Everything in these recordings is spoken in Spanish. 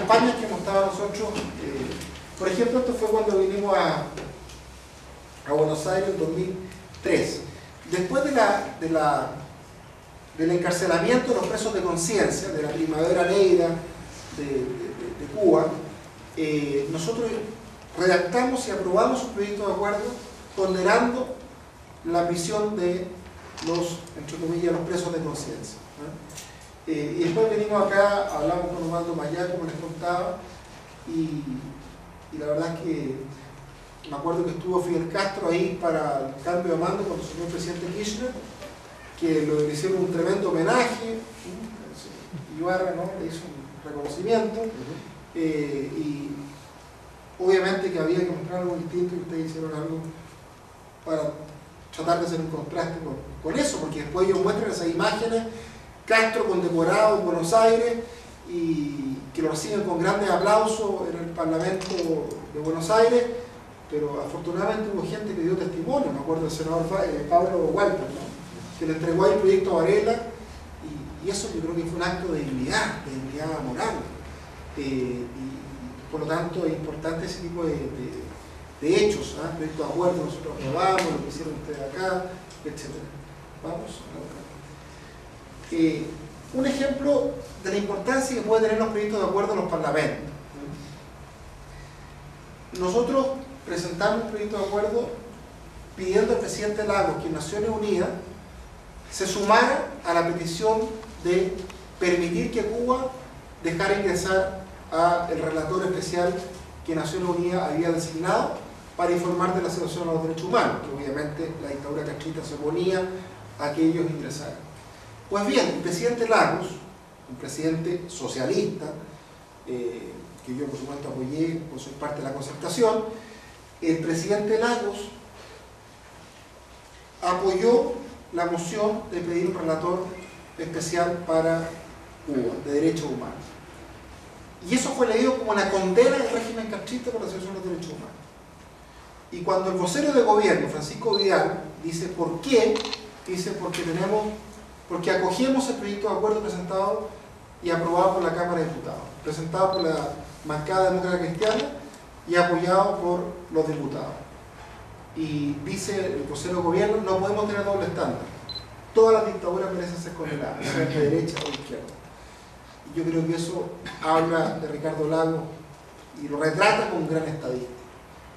campañas que hemos estado nosotros, por ejemplo, esto fue cuando vinimos a Buenos Aires en 2003. Después del encarcelamiento de los presos de conciencia, de la Primavera Negra de Cuba, nosotros redactamos y aprobamos un proyecto de acuerdo condenando la prisión de los, entre comillas, los presos de conciencia, ¿no? Y después venimos acá, hablamos con Osvaldo Mayá, como les contaba, y la verdad es que me acuerdo que estuvo Fidel Castro ahí para el cambio de mando cuando asumió el presidente Kirchner, que le hicieron un tremendo homenaje, Ibarra, ¿no?, le hizo un reconocimiento, y obviamente que había que mostrar algo distinto y ustedes hicieron algo para tratar de hacer un contraste con eso, porque después ellos muestran esas imágenes, Castro condecorado en Buenos Aires y que lo reciben con grandes aplausos en el Parlamento de Buenos Aires, pero afortunadamente hubo gente que dio testimonio, me acuerdo del senador Pablo Walter, ¿no?, que le entregó ahí el proyecto a Varela, y eso yo creo que fue un acto de dignidad moral, y por lo tanto es importante ese tipo de hechos, ¿eh? Proyecto de acuerdo, nosotros aprobamos, lo que hicieron ustedes acá, etc. Vamos un ejemplo de la importancia que pueden tener los proyectos de acuerdo en los parlamentos. Nosotros presentamos un proyecto de acuerdo pidiendo al presidente Lagos que en Naciones Unidas se sumara a la petición de permitir que Cuba dejara ingresar al relator especial que Naciones Unidas había designado para informar de la situación de los derechos humanos, que obviamente la dictadura castrista se oponía a que ellos ingresaran. Pues bien, el presidente Lagos, un presidente socialista, que yo por supuesto apoyé, pues soy parte de la concertación, el presidente Lagos apoyó la moción de pedir un relator especial para Cuba, de derechos humanos. Y eso fue leído como una condena del régimen castrista por la situación de los derechos humanos. Y cuando el vocero de gobierno, Francisco Vidal, dice ¿por qué? Dice porque acogemos el proyecto de acuerdo presentado y aprobado por la Cámara de Diputados, presentado por la bancada demócrata cristiana y apoyado por los diputados. Y dice el vocero de gobierno, no podemos tener doble estándar. Todas las dictaduras merecen ser condenadas, sean de derecha o de izquierda. Y yo creo que eso habla de Ricardo Lagos y lo retrata como un gran estadista,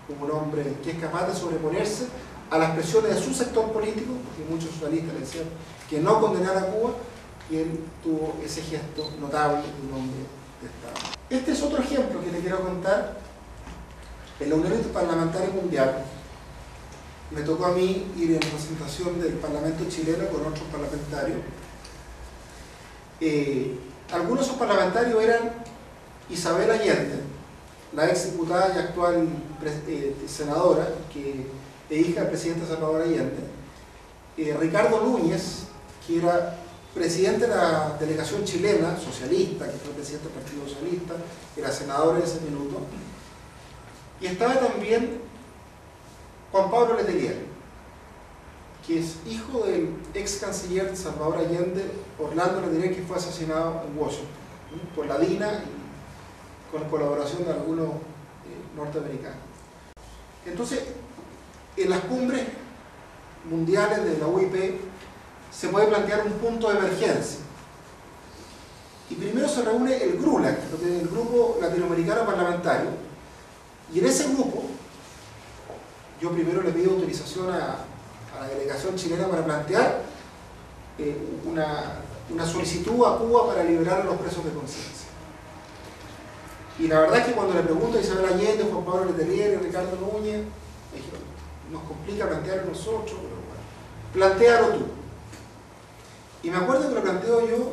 como un hombre que es capaz de sobreponerse a las presiones de su sector político, porque muchos socialistas le decían que no condenara a Cuba, y él tuvo ese gesto notable de un hombre de Estado. Este es otro ejemplo que le quiero contar. En la Unión Interparlamentaria Mundial me tocó a mí ir en representación del Parlamento chileno con otros parlamentarios. Algunos de esos parlamentarios eran Isabel Allende, la ex diputada y actual senadora, que es hija del presidente Salvador Allende, Ricardo Núñez, que era presidente de la delegación chilena, socialista, que fue presidente del Partido Socialista, era senador en ese minuto, y estaba también Juan Pablo Letelier, que es hijo del ex canciller Salvador Allende, Orlando Letelier, que fue asesinado en Washington por la DINA y con colaboración de algunos norteamericanos. Entonces, en las cumbres mundiales de la UIP se puede plantear un punto de emergencia. Y primero se reúne el GRULAC, el Grupo Latinoamericano Parlamentario, y en ese grupo yo primero le pido autorización a la delegación chilena para plantear una solicitud a Cuba para liberar a los presos de conciencia. Y la verdad es que cuando le pregunto a Isabel Allende, Juan Pablo Letelier y Ricardo Núñez, me dijeron, nos complica plantearlo nosotros, pero bueno, plantéalo tú. Y me acuerdo que lo planteo yo,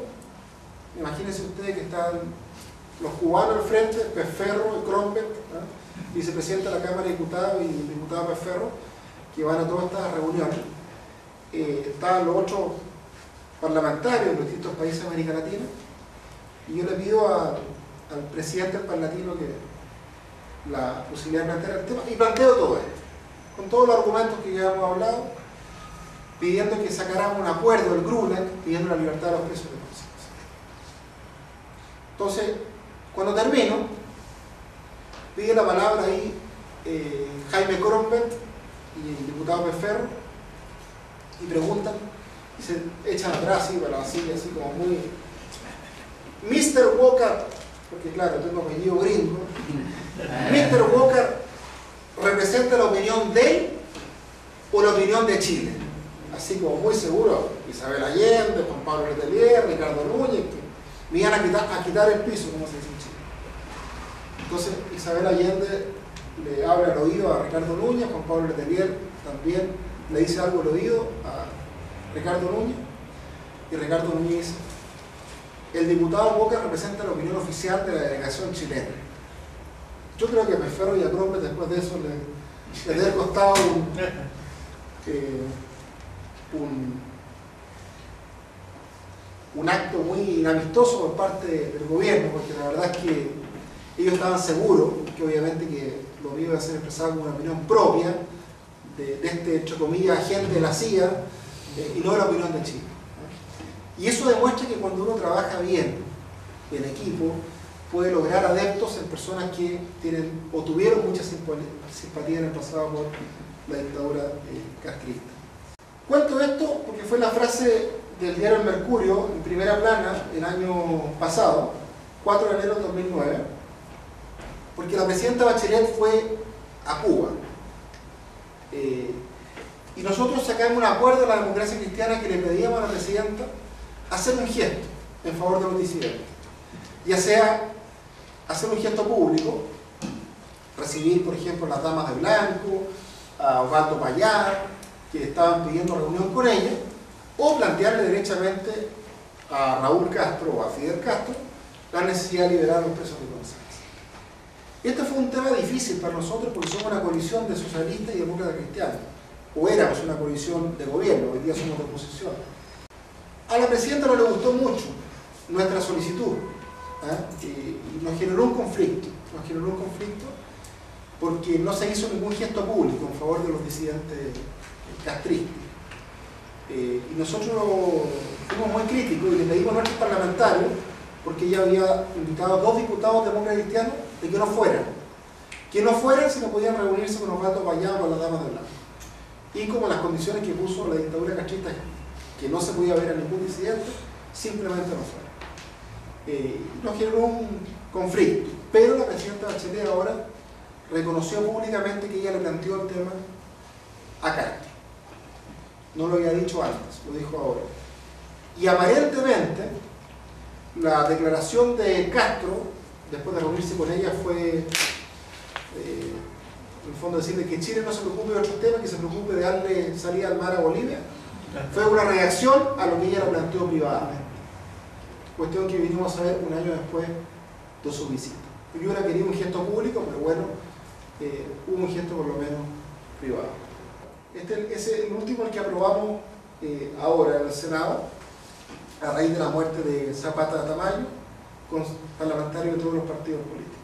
imagínense ustedes que están los cubanos al frente, Pezferro y Kronberg, vicepresidente de la Cámara de Diputados y el diputado Pezferro, que van a todas estas reuniones. Estaban los otros parlamentarios de los distintos países de América Latina, y yo le pido al presidente del Parlatino que la posibilidad de plantear el tema, y planteo todo esto, con todos los argumentos que ya hemos hablado, pidiendo que sacáramos un acuerdo del GRULAC, pidiendo la libertad de los presos de conciencia. Entonces, Cuando termino, pide la palabra ahí Jaime Crombet y el diputado Peferro y preguntan y se echan atrás y para la silla así como muy Mr. Walker, porque claro, tengo apellido gringo. Mr. Walker representa la opinión de él o la opinión de Chile, así como muy seguro. Isabel Allende, Juan Pablo Letelier, Ricardo Núñez, que me iban a quitar el piso, como se dice en Chile. Entonces Isabel Allende le habla al oído a Ricardo Núñez, Juan Pablo Letelier también le dice algo al oído a Ricardo Núñez, y Ricardo Núñez dice: el diputado Boca representa la opinión oficial de la delegación chilena. Yo creo que a Peferro y a Crombet después de eso les debe costado un acto muy inamistoso por parte del gobierno, porque la verdad es que ellos estaban seguros que obviamente que lo mío iba a ser expresado como una opinión propia de este, entre comillas, agente de la CIA, y no de la opinión de Chile. Y eso demuestra que cuando uno trabaja bien en equipo, puede lograr adeptos en personas que tienen o tuvieron mucha simpatía en el pasado por la dictadura castrista. Cuento esto porque fue la frase del diario El Mercurio en primera plana el año pasado, 4 de enero de 2009, porque la presidenta Bachelet fue a Cuba. Y nosotros sacamos un acuerdo de la democracia cristiana que le pedíamos a la presidenta hacer un gesto en favor de los disidentes, ya sea hacer un gesto público, recibir por ejemplo las damas de blanco, a Osvaldo Payá, que estaban pidiendo reunión con ella, o plantearle derechamente a Raúl Castro o a Fidel Castro la necesidad de liberar a los presos de conciencia. Este fue un tema difícil para nosotros porque somos una coalición de socialistas y demócratas cristianos, o éramos una coalición de gobierno, hoy día somos de oposición. A la presidenta no le gustó mucho nuestra solicitud, y nos generó un conflicto, porque no se hizo ningún gesto público en favor de los disidentes castristas. Y nosotros fuimos muy críticos y le pedimos a nuestros parlamentarios, porque ella había invitado a 2 diputados demócratas cristianos, de que no fueran si no podían reunirse con Osvaldo Payá o con las damas de blanco. Y como las condiciones que puso la dictadura castrista, que no se podía ver a ningún disidente, simplemente no fueron. Nos generó un conflicto, pero la presidenta Bachelet ahora reconoció públicamente que ella le planteó el tema a Castro. No lo había dicho antes, lo dijo ahora. Y aparentemente la declaración de Castro, después de reunirse con ella, fue en el fondo decirle que Chile no se preocupe de otros temas, que se preocupe de darle salida al mar a Bolivia. Fue una reacción a lo que ella lo planteó privadamente. Cuestión que vinimos a ver un año después de su visita. Yo hubiera querido un gesto público, pero bueno, hubo un gesto por lo menos privado. Este es el último, el que aprobamos ahora en el Senado, a raíz de la muerte de Zapata Tamayo, con parlamentarios de todos los partidos políticos.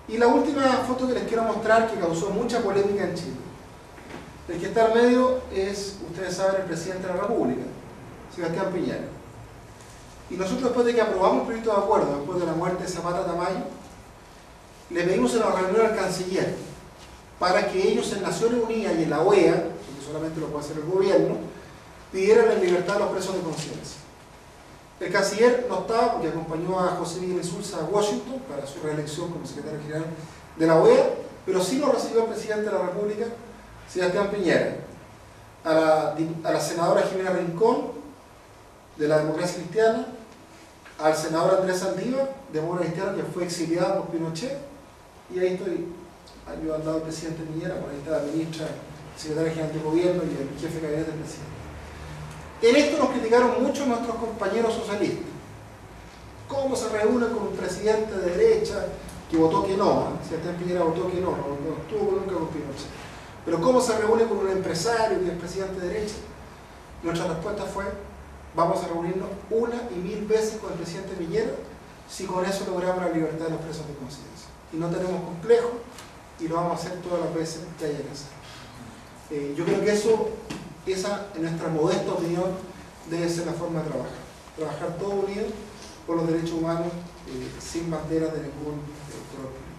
Y la última foto que les quiero mostrar, que causó mucha polémica en Chile. El que está al medio es, ustedes saben, el presidente de la República, Sebastián Piñera. Y nosotros, después de que aprobamos el proyecto de acuerdo, después de la muerte de Zapata Tamayo, le pedimos en la reunión al canciller para que ellos en Naciones Unidas y en la OEA, porque solamente lo puede hacer el gobierno, pidieran la libertad a los presos de conciencia. El canciller no estaba porque acompañó a José Miguel Insulza a Washington para su reelección como secretario general de la OEA, pero sí lo recibió el presidente de la República, Sebastián Piñera, a la senadora Jimena Rincón, de la Democracia Cristiana, al senador Andrés Saldívar, demócrata cristiano, que fue exiliado por Pinochet, y ahí estoy yo al lado del presidente Piñera, por ahí está la ministra, secretaria general del gobierno y el jefe de gabinete del presidente. En esto nos criticaron mucho nuestros compañeros socialistas. ¿Cómo se reúne con un presidente de derecha que votó que no? Sebastián Piñera votó que no estuvo nunca con Pinochet. Pero ¿cómo se reúne con un empresario que es presidente de derecha? Nuestra respuesta fue: vamos a reunirnos 1 y 1000 veces con el presidente Piñera si con eso logramos la libertad de los presos de conciencia. Y no tenemos complejo y lo vamos a hacer todas las veces que haya que hacer. Yo creo que esa, en nuestra modesta opinión, debe ser la forma de trabajar. Trabajar todos unidos por los derechos humanos sin banderas de ningún color.